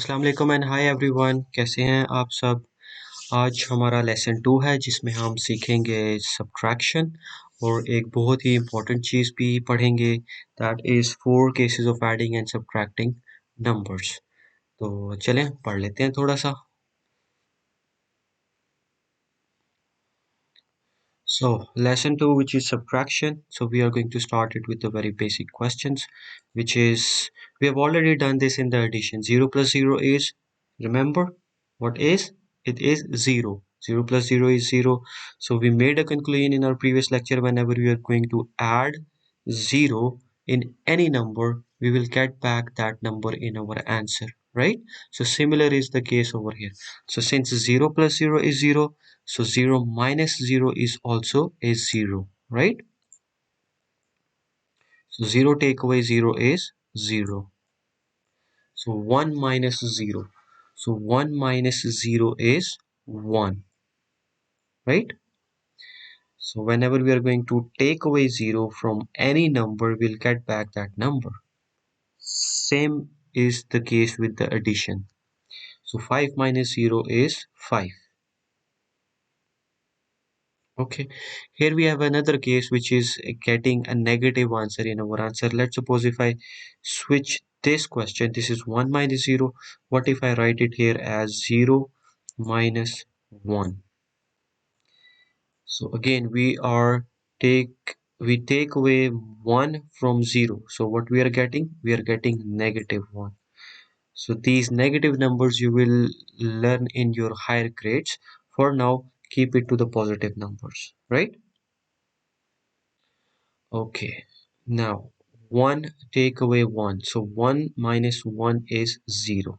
अस्सलाम वालेकुम and hi everyone, कैसे हैं आप सब। आज हमारा लेसन 2 है जिसमें हम सीखेंगे सब्ट्रैक्शन और एक बहुत ही इम्पोर्टेंट चीज़ भी पढ़ेंगे, that is 4 cases of adding and subtracting numbers. तो चलें पढ़ लेते हैं थोड़ा सा। So lesson 2, which is subtraction. So we are going to start it with the very basic questions, which is, we have already done this in the addition. 0 plus 0 is, remember what is, it is 0. 0 plus 0 is 0. So we made a conclusion in our previous lecture, whenever we are going to add 0 in any number, we will get back that number in our answer, right? So similar is the case over here. So since 0 plus 0 is 0, so 0 minus 0 is also a 0, right? So 0 take away 0 is 0. So 1 minus 0. So 1 minus 0 is 1, right? So whenever we are going to take away 0 from any number, we'll get back that number. Same is the case with the addition. So 5 minus 0 is 5. Okay, here we have another case which is getting a negative answer in our answer. Let's suppose if I switch this question, this is 1 minus 0. What if I write it here as 0 minus 1? So again we take away 1 from 0. So what we are getting? We are getting negative 1. So these negative numbers you will learn in your higher grades. For now, keep it to the positive numbers, right? Okay, now 1 take away 1. So 1 minus 1 is 0.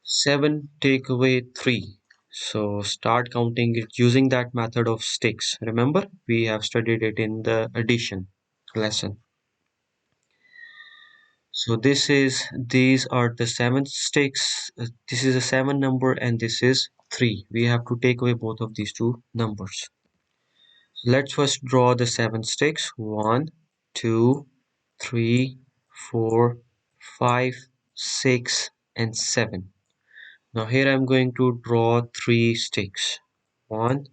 Seven take away 3. So start counting it using that method of sticks. Remember, we have studied it in the addition lesson. So these are the 7 sticks. This is a 7 number and this is 3. We have to take away both of these two numbers. So let's first draw the 7 sticks. 1, 2, 3, 4, 5, 6 and 7. Now here I'm going to draw 3 sticks. 1,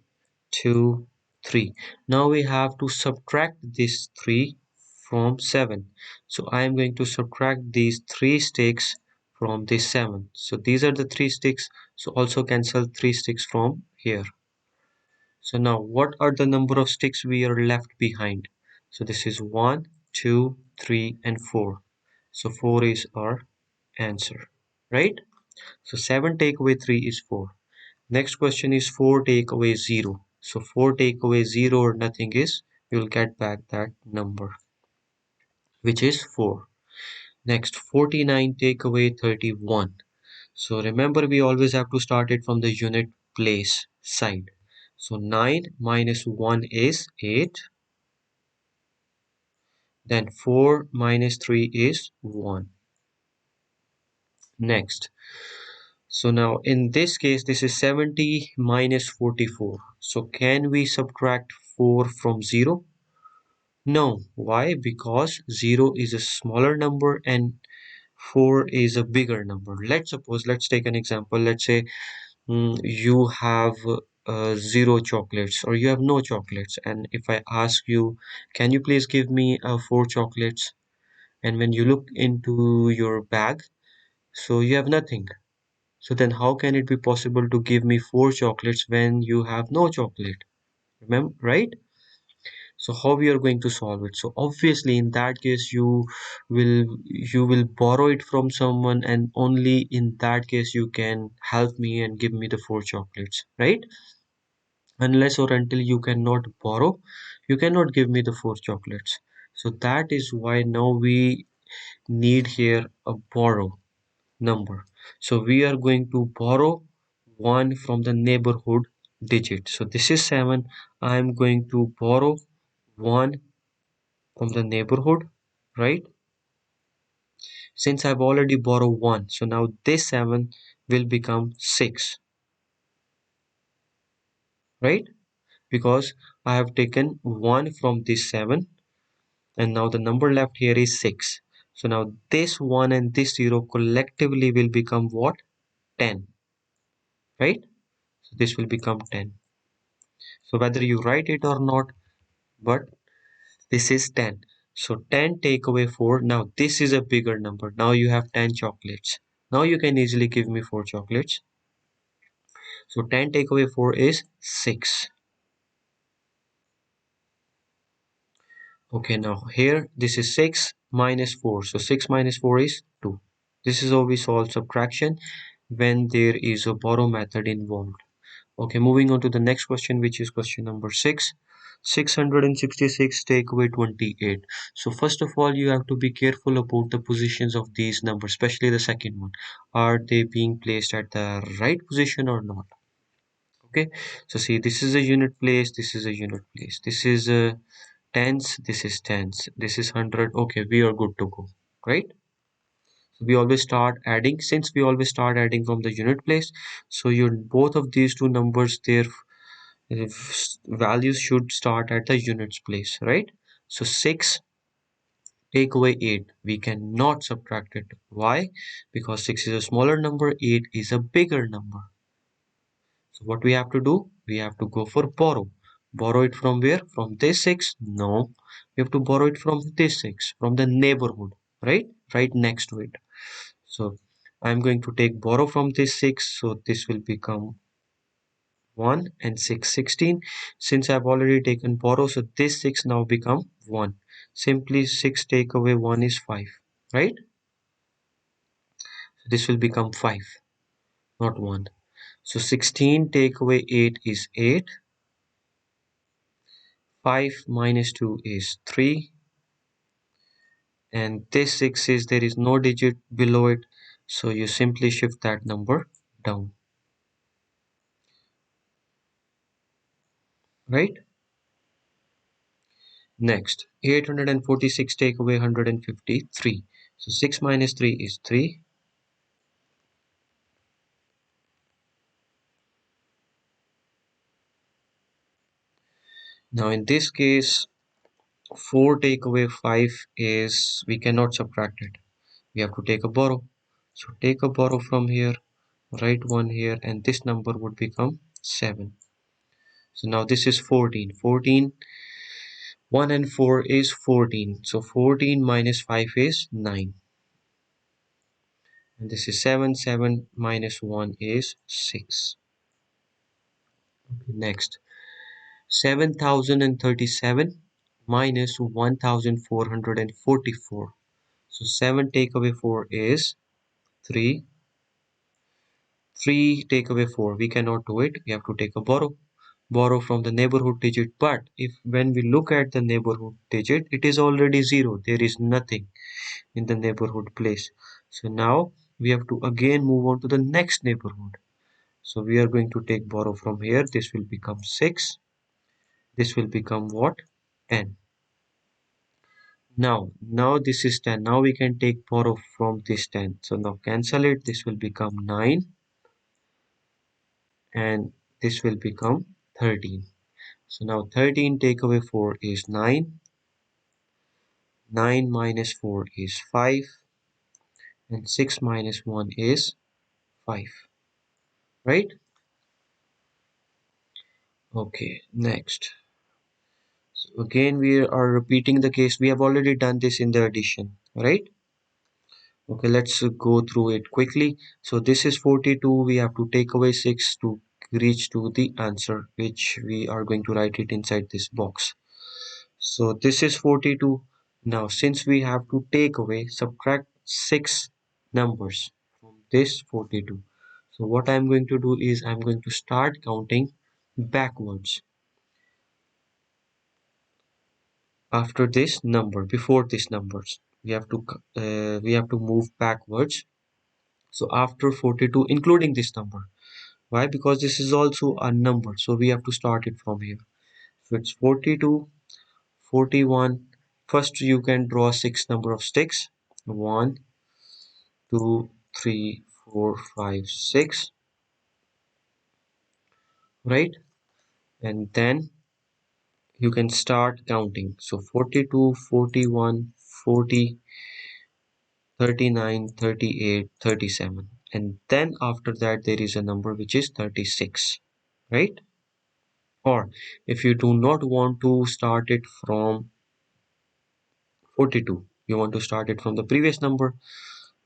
2, 3. Now we have to subtract this 3 from 7. So I am going to subtract these 3 sticks from this 7. So these are the 3 sticks. So also cancel 3 sticks from here. So now what are the number of sticks we are left behind? So this is 1, 2, 3 and 4. So 4 is our answer, right? So 7 take away 3 is 4. Next question is 4 take away 0. So 4 take away 0 or nothing is, you will get back that number, which is 4. Next, 49 take away 31. So remember, we always have to start it from the unit place side. So 9 minus 1 is 8. Then 4 minus 3 is 1. Next. So now in this case, this is 70 minus 44. So can we subtract 4 from 0? No. Why? Because 0 is a smaller number and 4 is a bigger number. Let's take an example. Let's say you have 0 chocolates or you have no chocolates, and if I ask you, can you please give me 4 chocolates, and when you look into your bag, so you have nothing. So then how can it be possible to give me 4 chocolates when you have no chocolate? Remember, right? So how we are going to solve it? So obviously in that case you will borrow it from someone, and only in that case you can help me and give me the 4 chocolates, right? Unless or until you cannot borrow, you cannot give me the 4 chocolates. So that is why now we need here a borrow number. So we are going to borrow 1 from the neighborhood digit. So this is 7. I am going to borrow 1 from the neighborhood, right? Since I've already borrowed 1, so now this 7 will become 6, right? Because I have taken 1 from this 7. and now the number left here is 6. So now this 1 and this 0 collectively will become what? 10, right? So this will become 10. So whether you write it or not, but this is 10. So 10 take away 4. Now this is a bigger number. Now you have 10 chocolates. Now you can easily give me 4 chocolates. So 10 take away 4 is 6. Okay, now here this is 6 minus 4. So 6 minus 4 is 2. This is how we solve subtraction when there is a borrow method involved. Okay, moving on to the next question, which is question number 6. 666 take away 28. So first of all, you have to be careful about the positions of these numbers, especially the second one. Are they being placed at the right position or not? Okay, so see, this is a unit place, this is a unit place, this is a tens, this is tens, this is 100. Okay, we are good to go, right? So we always start adding, since we always start adding from the unit place, so your both of these two numbers, their values should start at the units place, right? So 6 take away 8, we cannot subtract it. Why? Because 6 is a smaller number, 8 is a bigger number. So what we have to do? We have to go for borrow. Borrow it from where? From this 6? No. We have to borrow it from this 6, from the neighborhood, right? Right next to it. So I'm going to take borrow from this 6. So this will become 1 and 6, 16. Since I've already taken borrow, so this 6 now become 1. Simply 6 take away 1 is 5, right? So this will become 5, not 1. So 16 take away 8 is 8. 5 minus 2 is 3. And this 6 is, there is no digit below it. So you simply shift that number down, right? Next, 846 take away 153. So 6 minus 3 is 3. Now in this case, 4 take away 5 is, we cannot subtract it. We have to take a borrow. So take a borrow from here, write 1 here, and this number would become 7. So now this is 14. 14, 1 and 4 is 14. So 14 minus 5 is 9. And this is 7. 7 minus 1 is 6. Okay, next, 7037 minus 1444. So 7 take away 4 is 3. 3 take away 4, we cannot do it. We have to take a borrow. Borrow from the neighborhood digit. But if when we look at the neighborhood digit, it is already 0. There is nothing in the neighborhood place. So now we have to again move on to the next neighborhood. So we are going to take borrow from here. This will become 6. This will become what? 10. Now this is 10. Now we can take borrow from this 10. So now cancel it. This will become 9. And this will become 13. So now 13 take away 4 is 9. 9 minus 4 is 5. And 6 minus 1 is 5. Right? Okay, next. So again, we are repeating the case. We have already done this in the addition, right? Okay, let's go through it quickly. So this is 42. We have to take away 6 to reach to the answer, which we are going to write it inside this box. So this is 42. Now, since we have to take away, subtract 6 numbers from this 42. So what I'm going to do is I'm going to start counting backwards after this number, before this numbers. We have to move backwards. So after 42, including this number. Why? Because this is also a number. So we have to start it from here. So it's 42, 41. First, you can draw 6 number of sticks. 1, 2, 3, 4, 5, 6. Right? And then you can start counting. So 42, 41, 40, 39, 38, 37. And then after that, there is a number which is 36, right? Or if you do not want to start it from 42, you want to start it from the previous number.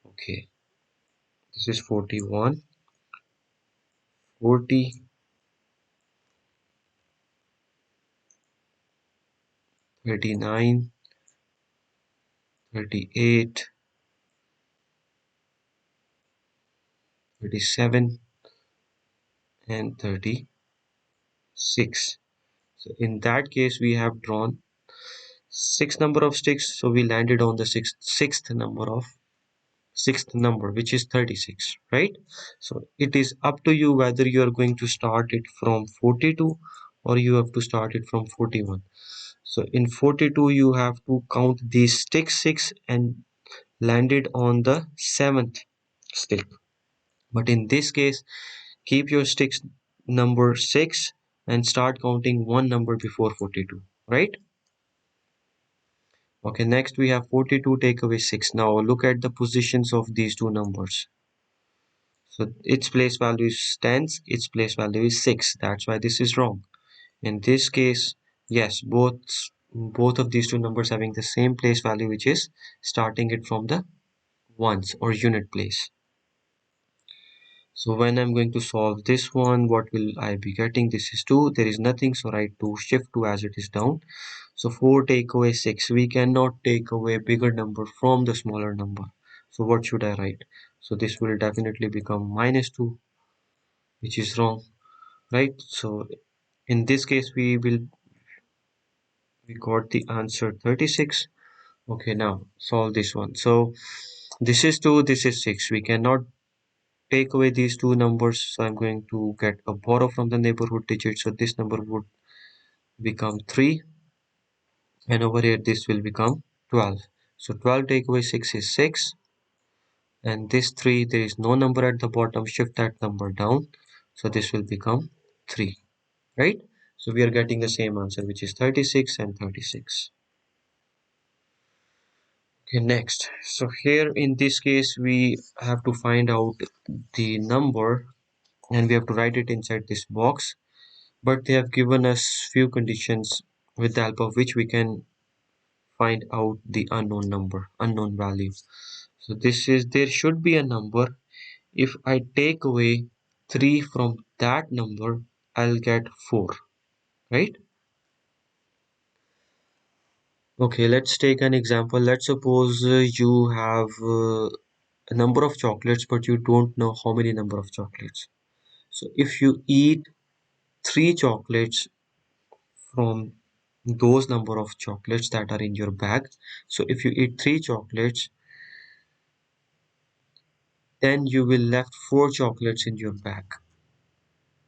Okay, this is 41, 40, 39, 38, 37, and 36. So in that case, we have drawn six number of sticks, so we landed on the sixth number, which is 36, right? So it is up to you whether you are going to start it from 42 or you have to start it from 41. So in 42 you have to count these sticks 6 and landed on the seventh stick. But in this case, keep your sticks number 6 and start counting one number before 42, right? Okay, next we have 42 take away 6. Now look at the positions of these two numbers. So its place value is 10, its place value is 6. That's why this is wrong. In this case, yes, both of these two numbers having the same place value, which is starting it from the ones or unit place. So when I'm going to solve this one, what will I be getting? This is 2. There is nothing, so write 2, shift 2 as it is down. So 4 take away 6. We cannot take away bigger number from the smaller number. So what should I write? So this will definitely become -2, which is wrong, right? So in this case, we got the answer 36. Okay, now solve this one. So this is 2, this is 6. We cannot take away these two numbers, so I'm going to get a borrow from the neighborhood digit. So this number would become 3, and over here this will become 12. So 12 take away 6 is 6, and this 3, there is no number at the bottom, shift that number down, so this will become 3, right? So we are getting the same answer, which is 36 and 36. Okay, next. So here in this case, we have to find out the number and we have to write it inside this box, but they have given us few conditions with the help of which we can find out the unknown number, unknown value. So this is, there should be a number. If I take away 3 from that number, I'll get 4, right? Okay, let's take an example. Let's suppose you have a number of chocolates, but you don't know how many number of chocolates. So if you eat 3 chocolates from those number of chocolates that are in your bag, so if you eat 3 chocolates, then you will left 4 chocolates in your bag.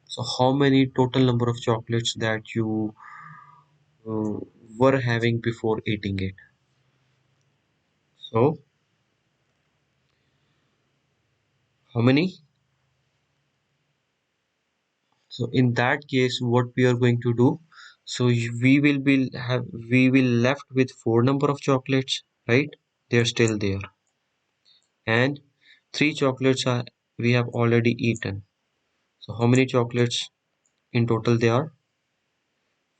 So how many total number of chocolates that you uh, were having before eating it? So how many? So in that case, what we are going to do, so we will left with 4 number of chocolates, right? They're still there, and 3 chocolates are we have already eaten. So how many chocolates in total they are?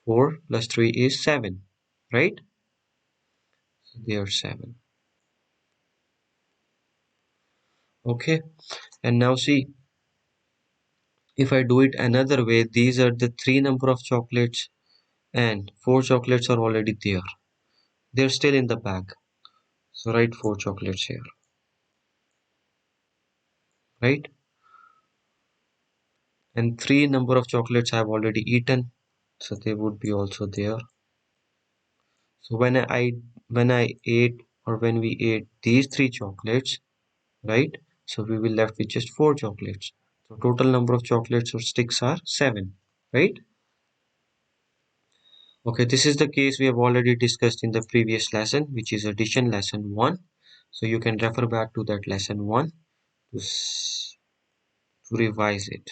4 plus 3 is 7, right? So they are 7. Okay, and now see, if I do it another way, these are the 3 number of chocolates and 4 chocolates are already there. They're still in the bag. So write 4 chocolates here, right? And 3 number of chocolates I have already eaten, so they would be also there. So when I ate or when we ate these 3 chocolates, right? So we will left with just 4 chocolates. So total number of chocolates or sticks are 7, right? Okay, this is the case we have already discussed in the previous lesson, which is addition lesson 1. So you can refer back to that lesson 1 to, to revise it.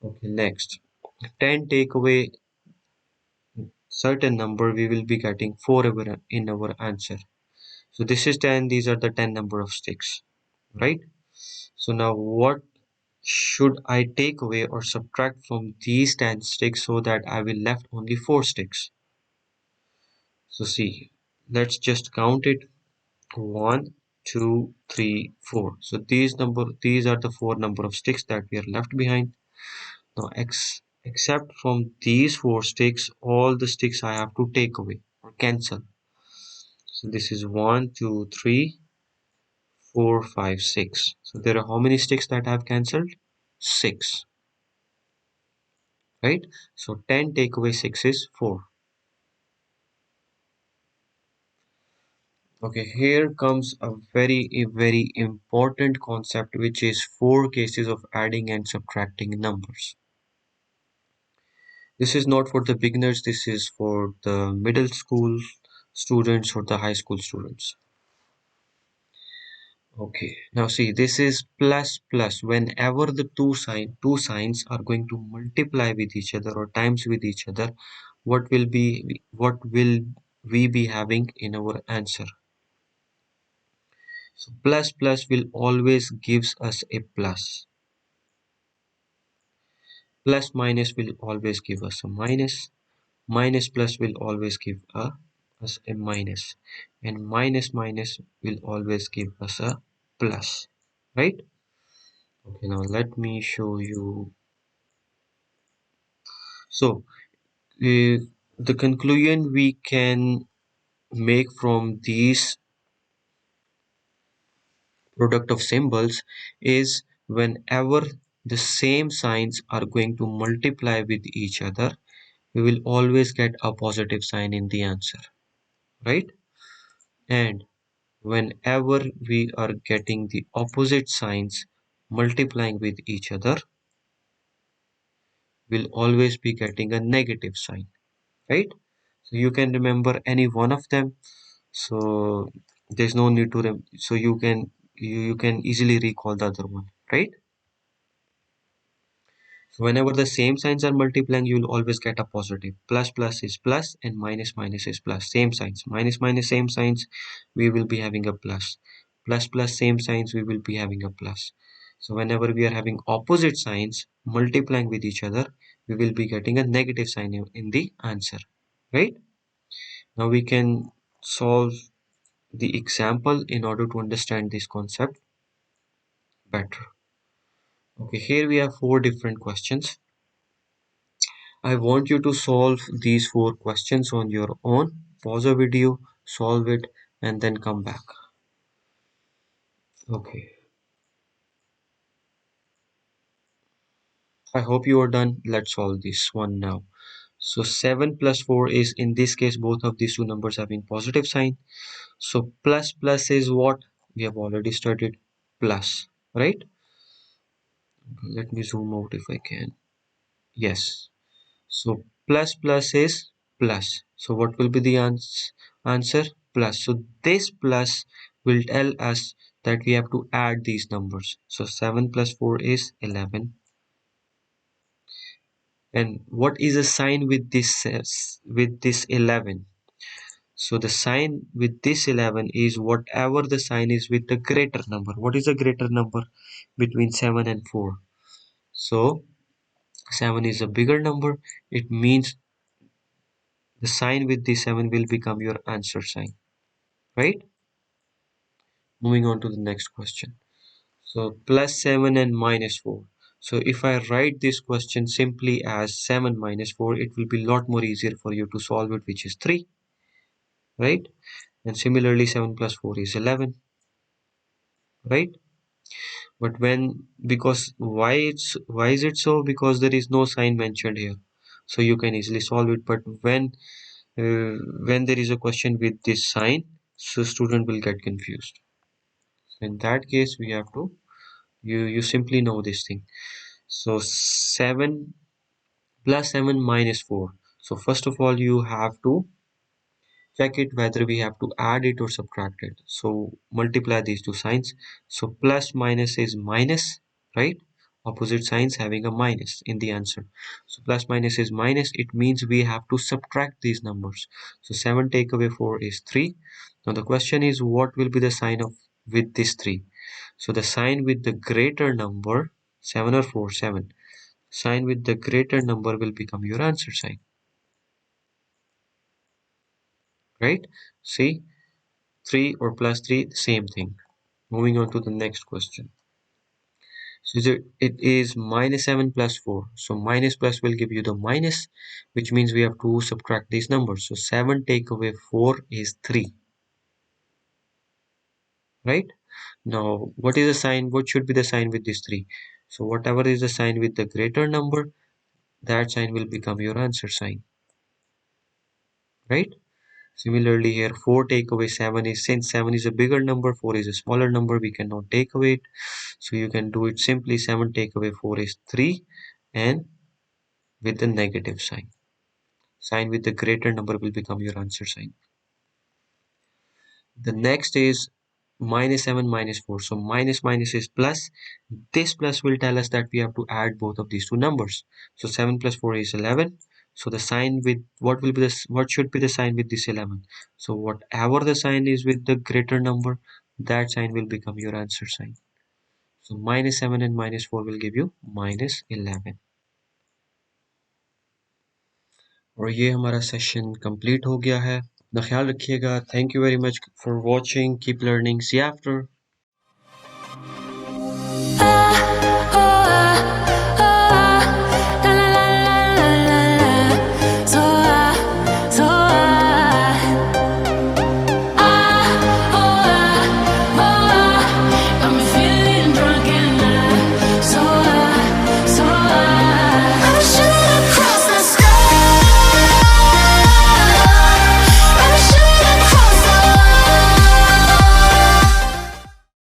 Okay, next, 10 take away certain number, we will be getting 4 in our answer. So this is 10, these are the 10 number of sticks, right? So now what should I take away or subtract from these 10 sticks so that I will left only 4 sticks? So see, let's just count it. 1, 2, 3, 4. So these are the 4 number of sticks that we are left behind. Now except from these 4 sticks, all the sticks I have to take away or cancel. So this is 1, 2, 3, 4, 5, 6. So there are how many sticks that I have cancelled? 6. Right? So 10 take away 6 is 4. Okay, here comes a very important concept, which is 4 cases of adding and subtracting numbers. This is not for the beginners, this is for the middle school students or the high school students. Okay, now see, this is plus plus. Whenever the two signs are going to multiply with each other or times with each other, what will we be having in our answer? So plus plus will always gives us a plus. Plus minus will always give us a minus. Minus plus will always give us a minus. And minus minus will always give us a plus. Right? Okay, now let me show you. So the conclusion we can make from these product of symbols is whenever the same signs are going to multiply with each other, we will always get a positive sign in the answer, right? And whenever we are getting the opposite signs multiplying with each other, we'll always be getting a negative sign, right? So you can remember any one of them. So there's no need to so you can easily recall the other one, right? So whenever the same signs are multiplying, you will always get a positive. Plus plus is plus and minus minus is plus. Same signs. Minus minus same signs, we will be having a plus. Plus plus same signs, we will be having a plus. So whenever we are having opposite signs multiplying with each other, we will be getting a negative sign in the answer, right? Now we can solve the example in order to understand this concept better. Okay, here we have 4 different questions. I want you to solve these 4 questions on your own. Pause the video, solve it, and then come back. Okay. I hope you are done. Let's solve this one now. So 7 plus 4 is, in this case, both of these two numbers having positive sign. So plus plus is what? We have already studied plus, right? Let me zoom out if I can. Yes. So plus plus is plus. So what will be the answer? Plus. So this plus will tell us that we have to add these numbers. So 7 plus 4 is 11. And what is a sign with this 11? So the sign with this 11 is whatever the sign is with the greater number. What is a greater number between 7 and 4? So 7 is a bigger number. It means the sign with the 7 will become your answer sign, right? Moving on to the next question. So plus 7 and minus 4. So if I write this question simply as 7 minus 4, it will be a lot more easier for you to solve it, which is 3, right? And similarly 7 plus 4 is 11, right? But because why is it so? Because there is no sign mentioned here, so you can easily solve it. But when there is a question with this sign, so student will get confused. In that case, we have to you simply know this thing. So 7 plus 7 minus 4. So first of all, you have to check it whether we have to add it or subtract it. So multiply these two signs. So plus minus is minus, right? opposite signs having a minus in the answer. So plus minus is minus. It means we have to subtract these numbers. So 7 take away 4 is 3. Now the question is, what will be the sign of with this 3? So the sign with the greater number, 7 or 4, 7. Sign with the greater number will become your answer sign. Right? See, 3 or plus 3, same thing. Moving on to the next question. So it is minus 7 plus 4. So minus plus will give you the minus, which means we have to subtract these numbers. So 7 take away 4 is 3. Right? Now, what is the sign? What should be the sign with this 3? So whatever is the sign with the greater number, that sign will become your answer sign. Right? Similarly here, 4 take away 7 is, since 7 is a bigger number, 4 is a smaller number, we cannot take away it. So you can do it simply. 7 take away 4 is 3, and with the negative sign. Sign with the greater number will become your answer sign. The next is minus 7 minus 4. So minus minus is plus. This plus will tell us that we have to add both of these two numbers. So 7 plus 4 is 11. So the sign with what will be this? What should be the sign with this 11? So whatever the sign is with the greater number, that sign will become your answer sign. So minus 7 and minus 4 will give you minus 11. और ये हमारा session complete हो गया है. अपना ख्याल रखिएगा. Thank you very much for watching. Keep learning. See you after.